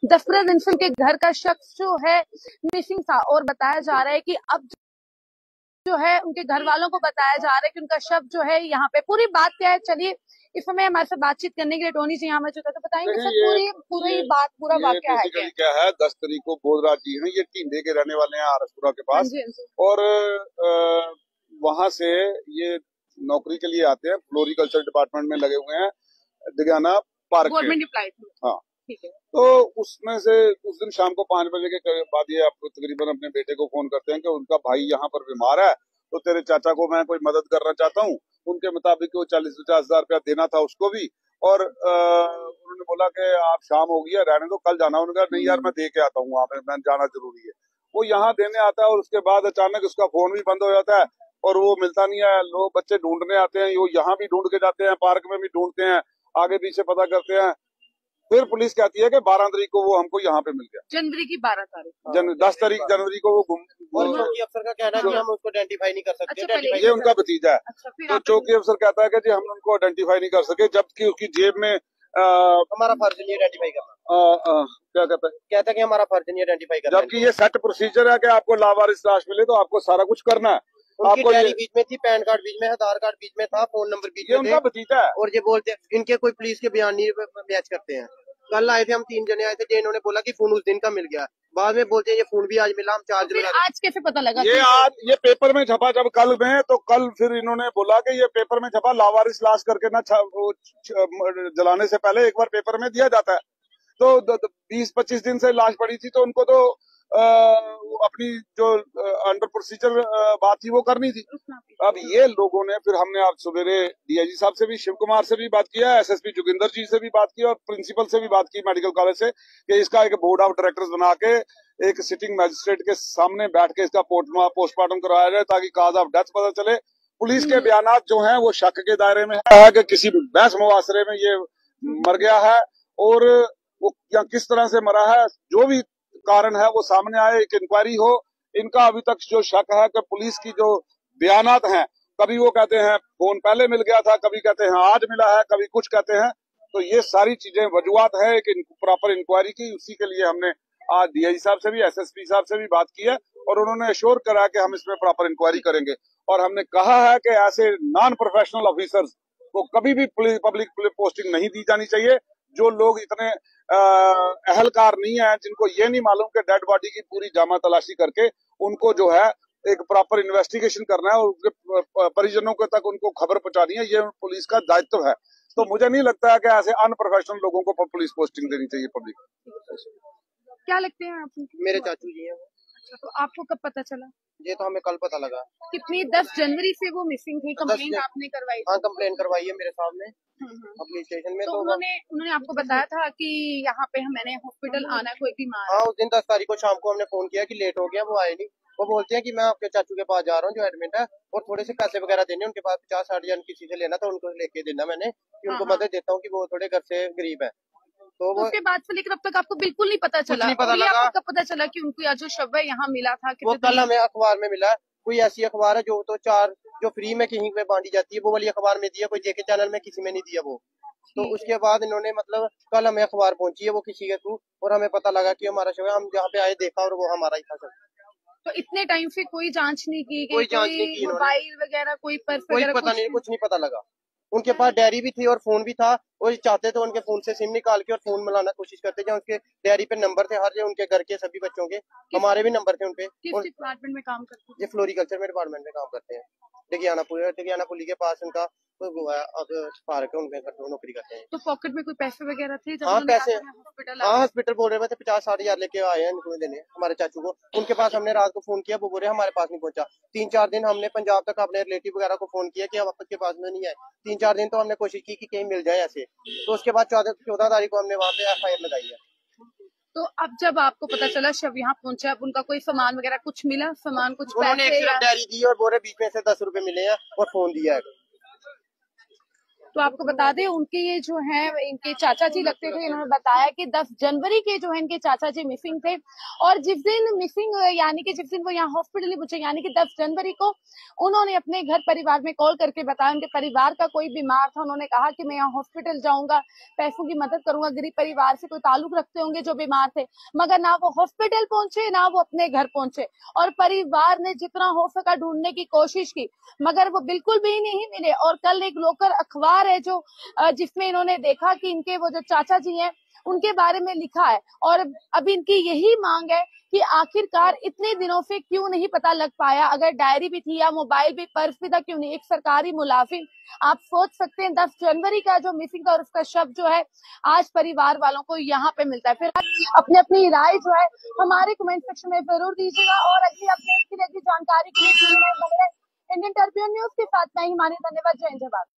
दफरत अंशुल के घर का शख्स जो है मिसिंग था और बताया जा रहा है कि अब जो है उनके घर वालों को बताया जा रहा है कि उनका शव जो है यहाँ पे। पूरी बात क्या है, चलिए इस समय हमारे साथ बातचीत करने के लिए टोनी जी हमें चुका, तो बताएंगे सर पूरी बात, पूरा वाक्य है क्या है। 10 तारीख को बोधराज जी हैं, ये टींडे के रहने वाले हैं आरसपुरा के पास। और वहां से ये नौकरी के लिए आते हैं, फ्लोरिकल्चर डिपार्टमेंट में लगे हुए हैं दिगाना पार्क में। हाँ, तो उसमें से उस दिन शाम को 5 बजे के बाद ये आपको तकरीबन अपने बेटे को फोन करते हैं कि उनका भाई यहाँ पर बीमार है, तो तेरे चाचा को मैं कोई मदद करना चाहता हूँ। उनके मुताबिक वो 40-50 हजार रुपया देना था उसको भी। और उन्होंने बोला कि आप शाम हो गई है, रहने दो, कल जाना। उन्होंने कहा नहीं यार, मैं दे के आता हूँ, वहां पे मैं जाना जरूरी है। वो यहाँ देने आता है और उसके बाद अचानक उसका फोन भी बंद हो जाता है और वो मिलता नहीं है। लोग बच्चे ढूंढने आते हैं, वो यहाँ भी ढूंढ के जाते हैं, पार्क में भी ढूंढते हैं, आगे पीछे पता करते हैं। फिर पुलिस कहती है कि 12 तारीख को वो हमको यहाँ पे मिल गया। जनवरी की 12 तारीख, 10 तारीख जनवरी को वो और चौकी अफसर का कहना है कि हम उसको आइडेंटिफाई नहीं कर सकते। अच्छा, ये उनका भतीजा है। तो चौकी अफसर कहता है कि जी हम उनको आइडेंटिफाई नहीं कर सके, जबकि उसकी जेब में हमारा फर्ज नहीं आइडेंटिफाई करना। क्या कहता है कि हमारा फर्ज नहीं आइडेंटिफाई करना, जबकि ये सेट प्रोसीजर है कि आपको लावारिस लाश मिले तो आपको सारा कुछ करना है। आपको बीच में थी, पैन कार्ड बीच में, आधार कार्ड बीच में था, फोन नंबर बीच में, उनका भतीजा है। और ये बोलते हैं इनके कोई पुलिस के बयान नहीं मैच करते हैं। कल आए थे हम 3 जने आए थे, जिन्होंने बोला कि फोन उस दिन का मिल गया, बाद में बोलते हैं ये फोन भी आज मिला, हम 4 दिन। आज कैसे पता लगा? ये पेपर में छपा जब कल में, तो कल फिर इन्होंने बोला कि ये पेपर में छपा, लावारिस लाश करके ना जलाने से पहले एक बार पेपर में दिया जाता है। तो 20-25 दिन से लाश पड़ी थी, तो उनको तो अपनी जो अंडर प्रोसीजर बात थी वो करनी थी। अब ये लोगों ने फिर, हमने आज सवेरे डीआईजी साहब से भी, शिव कुमार से भी बात किया, एसएसपी जोगिंदर जी से भी बात की और प्रिंसिपल से भी बात की मेडिकल कॉलेज से, कि इसका एक बोर्ड ऑफ डायरेक्टर्स बना के एक सिटिंग मैजिस्ट्रेट के सामने बैठ के इसका पोस्टमार्टम करवाया जाए, ताकि काज ऑफ डेथ पता चले। पुलिस के बयान जो हैं वो शक के दायरे में है कि किसी बहस मुआसरे में ये मर गया है, और वो या किस तरह से मरा है, जो भी कारण है वो सामने आए, एक इंक्वायरी हो। इनका अभी तक जो शक है कि पुलिस की जो बयानात हैं, कभी वो कहते हैं फोन पहले मिल गया था, कभी कहते हैं आज मिला है, कभी कुछ कहते हैं। तो ये सारी चीजें वजुआत है एक प्रॉपर इंक्वायरी की। उसी के लिए हमने आज डीआईजी साहब से भी, एसएसपी साहब से भी बात की है और उन्होंने एश्योर करा कि हम इसमें प्रॉपर इंक्वायरी करेंगे। और हमने कहा है कि ऐसे नॉन प्रोफेशनल ऑफिसर्स को कभी भी पब्लिक पोस्टिंग नहीं दी जानी चाहिए। जो लोग इतने अहलकार नहीं है, जिनको ये नहीं मालूम कि डेड बॉडी की पूरी जामा तलाशी करके उनको जो है एक प्रॉपर इन्वेस्टिगेशन करना है और उसके परिजनों के तक उनको खबर पहुंचानी है, ये पुलिस का दायित्व है। तो मुझे नहीं लगता है कि ऐसे अनप्रोफेशनल लोगों को पुलिस पोस्टिंग देनी चाहिए पब्लिक। क्या लगते हैं आप? मेरे चाचू जी हैं। अच्छा, तो आपको कब पता चला? ये तो हमें कल पता लगा। कितनी 10 जनवरी से वो मिसिंग थी, कंप्लेंट आपने करवाई? हाँ, कंप्लेंट करवाई है मेरे सामने अपने स्टेशन में। तो उन्होंने आपको बताया था कि यहाँ पे मैंने हॉस्पिटल आना है, कोई बीमार? हाँ, उस दिन 10 तारीख को शाम को हमने फोन किया कि लेट हो गया, वो आए नहीं। वो बोलते हैं कि मैं आपके चाचू के पास जा रहा हूँ जो एडमिट है, और थोड़े से पैसे वगैरह देने, उनके पास 50-60 हजार किसी से लेना था, उनको लेके देना मैंने, कि उनको मदद देता हूँ कि वो थोड़े घर से गरीब है। तो उसके बाद से लेकर अब तक आपको बिल्कुल नहीं पता चला? नहीं पता लगा। आपको कब पता चला कि उनका जो शव है यहाँ मिला था? वो कल हमें अखबार में मिला। कोई ऐसी अखबार है जो तो 4 जो फ्री में कहीं पे बांटी जाती है, वो वाली अखबार में दिया, कोई जेके चैनल में किसी में नहीं दिया वो। तो उसके बाद इन्होंने मतलब कल हमें अखबार पहुंची है वो किसी के थ्रू, और हमें पता लगा कि हमारा शव है। हम जहाँ पे आए देखा और वो हमारा ही था सब। तो इतने टाइम से कोई जांच नहीं की गई? कोई जांच नहीं की, मोबाइल वगैरह कोई पर्स कोई वगैरह पता नहीं, कुछ नहीं पता लगा। उनके पास डायरी भी थी और फोन भी था, और चाहते तो उनके फोन से सिम निकाल के और फोन मिलाना कोशिश करते थे। उनके डायरी पे नंबर थे हर जो उनके घर के सभी बच्चों के, हमारे भी नंबर थे उनपे। किस डिपार्टमेंट में काम करते हैं? ये फ्लोरिकल्चर में डिपार्टमेंट में काम करते हैं। डिगियाना पुली के पास उनका पार्क है, उनमें नौकरी करते हैं। तो पॉकेट में कोई पैसे वगैरह थे? हाँ, पैसे। हाँ, हॉस्पिटल बोल रहे थे 50-60 हजार लेके आए हैं उनको देने हमारे चाचू को। उनके पास हमने रात को फोन किया, वो बोल रहे हमारे पास नहीं पहुंचा। 3-4 दिन हमने पंजाब तक अपने रिलेटिव वगैरह को फोन किया कि अब आपके पास में नहीं आए। 3-4 दिन तो हमने कोशिश की कि कहीं मिल जाए ऐसे। तो उसके बाद 14 तारीख को हमने वहाँ पे FIR लगाई है। तो अब जब आपको पता चला शव यहाँ पहुंचा, अब उनका कोई सामान वगैरह कुछ मिला? सामान कुछ उन्होंने एक डायरी दी और बोरे बीच में से 10 रुपए मिले हैं और फोन दिया है। तो आपको बता दें उनके ये जो है इनके चाचा जी लगते थे, इन्होंने बताया कि 10 जनवरी के जो है इनके चाचा जी मिसिंग थे और जिस दिन मिसिंग यानी कि जिस दिन वो यहाँ हॉस्पिटल में पहुंचे यानी कि 10 जनवरी को उन्होंने अपने घर परिवार में कॉल करके बताया उनके परिवार का कोई बीमार था। उन्होंने कहा कि मैं यहाँ हॉस्पिटल जाऊंगा, पैसों की मदद करूंगा, गरीब परिवार से कोई ताल्लुक रखते होंगे जो बीमार थे, मगर ना वो हॉस्पिटल पहुंचे ना वो अपने घर पहुंचे और परिवार ने जितना हो सका ढूंढने की कोशिश की मगर वो बिल्कुल भी नहीं मिले। और कल एक लोकल अखबार है जो जिसमें इन्होंने देखा कि इनके वो जो चाचा जी हैं उनके बारे में लिखा है और अभी इनकी यही मांग है कि आखिरकार इतने दिनों से क्यों नहीं पता लग पाया, अगर डायरी भी थी या मोबाइल भी पर्स भी था क्यों नहीं। एक सरकारी मुलाजिम, आप सोच सकते हैं 10 जनवरी का जो मिसिंग था और उसका शव जो है आज परिवार वालों को यहाँ पे मिलता है। फिर अपनी अपनी राय जो है हमारे कमेंट सेक्शन में जरूर दीजिएगा और अगली अपडेट की अगली जानकारी के लिए इंडियन टर्ब्यून न्यूज के साथ मैं हिमानी, धन्यवाद, जय हिंद, जय भारत।